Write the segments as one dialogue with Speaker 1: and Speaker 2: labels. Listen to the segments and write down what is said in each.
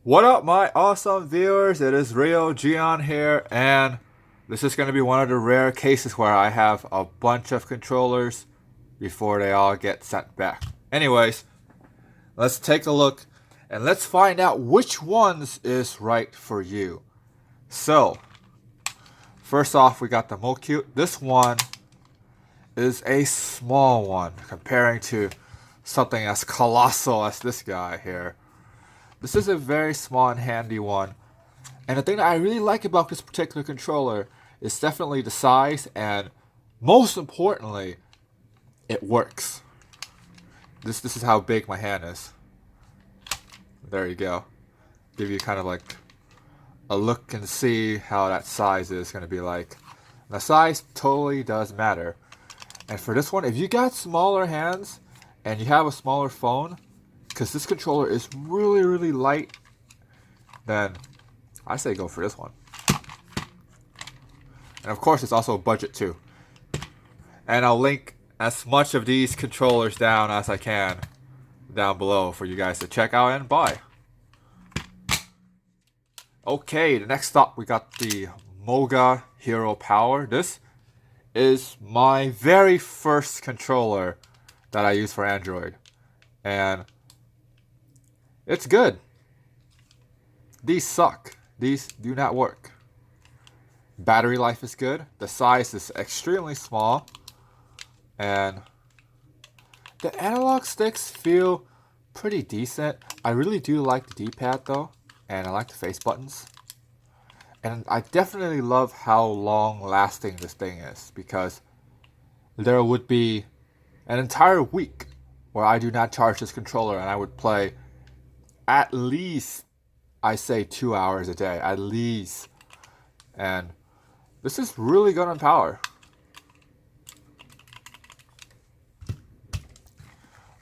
Speaker 1: What up, my awesome viewers? It is Rio Gion here, and this is going to be one of the rare cases where I have a bunch of controllers before they all get sent back. Anyways, let's take a look and let's find out which ones is right for you. So, first off, we got the Mocute. This one is a small one comparing to something as colossal as this guy here. This is a very small and handy one. And the thing that I really like about this particular controller is definitely the size, and most importantly, it works. This is how big my hand is. There you go. Give you kind of like a look and see how that size is going to be like. The size totally does matter. And for this one, if you got smaller hands and you have a smaller phone, because this controller is really light, then I say go for this one. And of course, it's also budget too. And I'll link as much of these controllers down as I can down below for you guys to check out and buy. Okay, the next stop we got the Moga Hero Power. This is my very first controller that I use for Android. And it's good. These suck. These do not work. Battery life is good. The size is extremely small. And the analog sticks feel pretty decent. I really do like the D-pad though. And I like the face buttons. And I definitely love how long lasting this thing is. Because there would be an entire week where I do not charge this controller and I would play at least, I say, 2 hours a day, at least. And this is really good on power.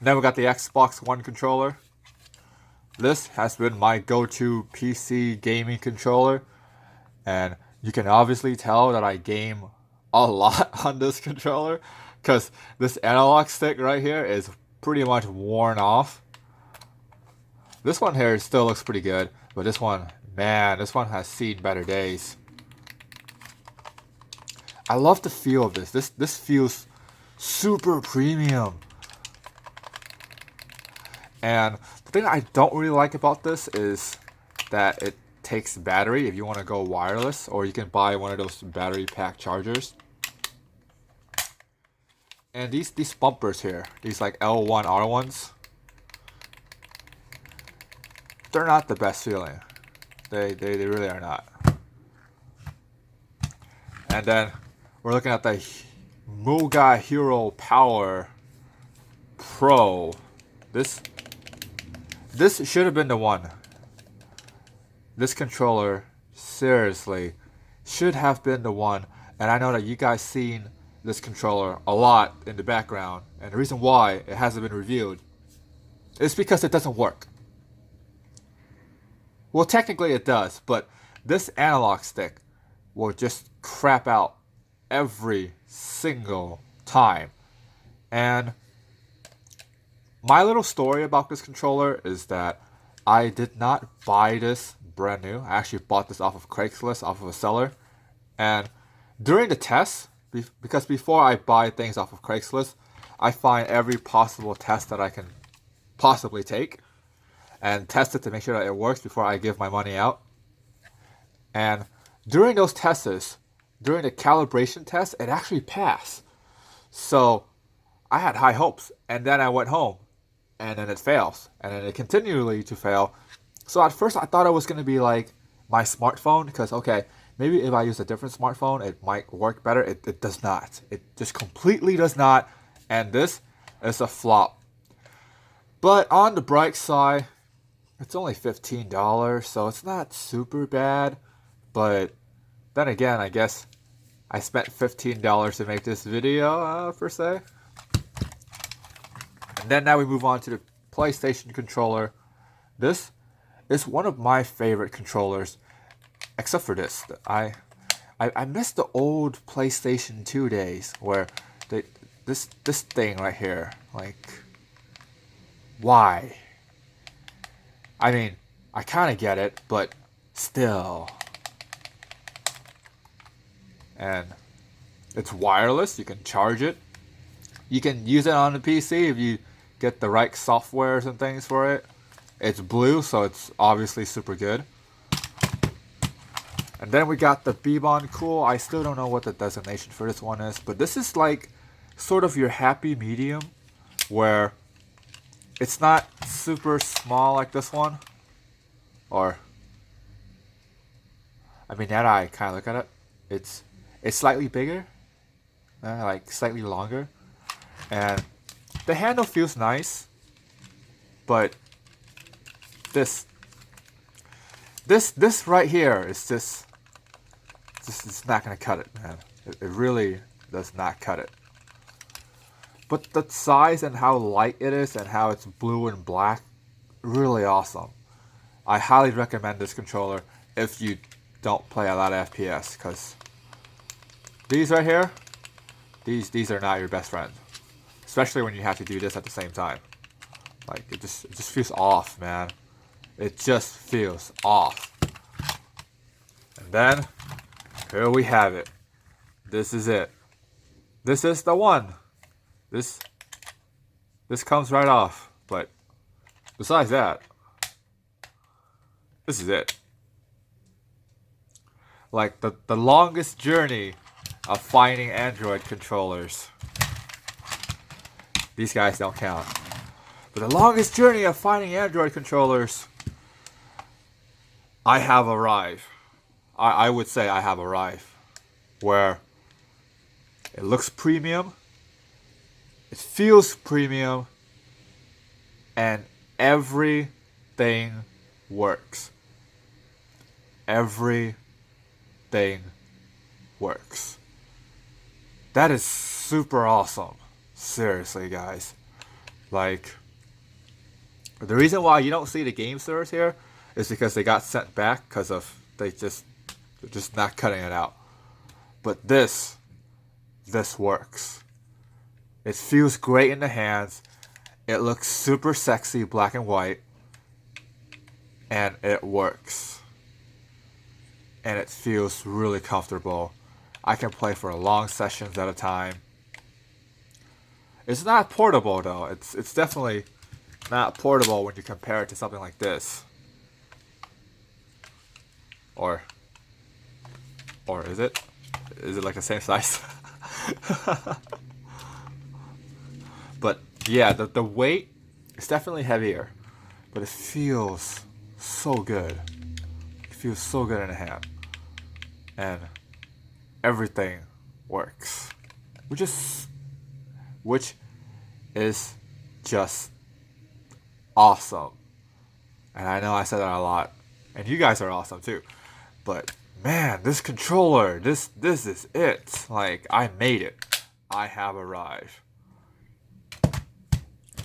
Speaker 1: Then we got the Xbox One controller. This has been my go-to PC gaming controller. And you can obviously tell that I game a lot on this controller, because this analog stick right here is pretty much worn off. This one here still looks pretty good, but this one, man, this one has seen better days. I love the feel of this. This feels super premium. And the thing I don't really like about this is that it takes battery if you want to go wireless, or you can buy one of those battery pack chargers. And these bumpers here, these like L1 R1s, they're not the best feeling. They really are not. And then we're looking at the Moga Hero Power Pro. This should have been the one. This controller, seriously, should have been the one. And I know that you guys seen this controller a lot in the background. And the reason why it hasn't been reviewed is because it doesn't work. Well, technically it does, but this analog stick will just crap out every single time. And my little story about this controller is that I did not buy this brand new. I actually bought this off of Craigslist, off of a seller. And during the test, because before I buy things off of Craigslist, I find every possible test that I can possibly take and test it to make sure that it works before I give my money out. And during those tests, during the calibration test, it actually passed. So I had high hopes, and then I went home, and then it fails, and then it continually to fail. So at first I thought it was going to be like my smartphone, because okay, maybe if I use a different smartphone, it might work better. It does not. It just completely does not, and this is a flop. But on the bright side, it's only $15, so it's not super bad. But then again, I guess I spent $15 to make this video, per se. And then now we move on to the PlayStation controller. This is one of my favorite controllers, except for this. I miss the old PlayStation 2 days where this thing right here, like, why? I mean, I kind of get it, but still. And it's wireless. You can charge it. You can use it on the PC if you get the right softwares and things for it. It's blue, so it's obviously super good. And then we got the Bebon Cool. I still don't know what the designation for this one is, but this is like sort of your happy medium, where it's not super small like this one. Or, I mean, now that I kind of look at it, it's slightly bigger, like slightly longer, and the handle feels nice, but this right here is just it's not gonna cut it, man. It really does not cut it. But the size and how light it is and how it's blue and black, really awesome. I highly recommend this controller if you don't play a lot of FPS, because these right here, these are not your best friend, especially when you have to do this at the same time. Like it just feels off, man. It just feels off. And then here we have it. This is it. This is the one. This comes right off. But besides that, this is it. Like the longest journey of finding Android controllers. These guys don't count. But the longest journey of finding Android controllers, I have arrived. I would say I have arrived. Where it looks premium, it feels premium, and everything works. Everything works. That is super awesome. Seriously, guys. Like, the reason why you don't see the game servers here is because they got sent back because of they're just not cutting it out. But this works. It feels great in the hands. It looks super sexy, black and white, and it works. And it feels really comfortable. I can play for long sessions at a time. It's not portable though. It's definitely not portable when you compare it to something like this. Or is it? Is it like the same size? But yeah, the weight is definitely heavier, but it feels so good. It feels so good in the hand, and everything works, which is just awesome. And I know I said that a lot, and you guys are awesome too. But man, this controller, this is it. Like, I made it. I have arrived.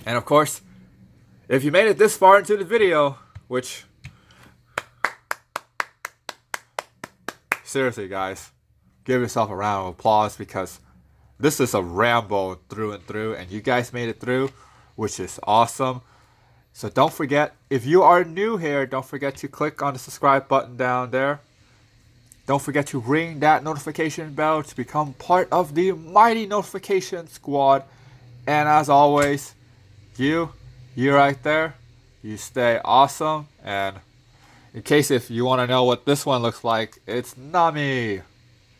Speaker 1: And of course, if you made it this far into the video, which, seriously guys, give yourself a round of applause, because this is a Rambo through and through, and you guys made it through, which is awesome. So don't forget, if you are new here, don't forget to click on the subscribe button down there. Don't forget to ring that notification bell to become part of the mighty notification squad. And as always, you right there, you stay awesome. And in case if you want to know what this one looks like, it's Nami.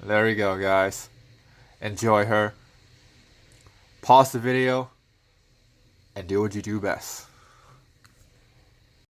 Speaker 1: There you go, guys. Enjoy her. Pause the video and do what you do best.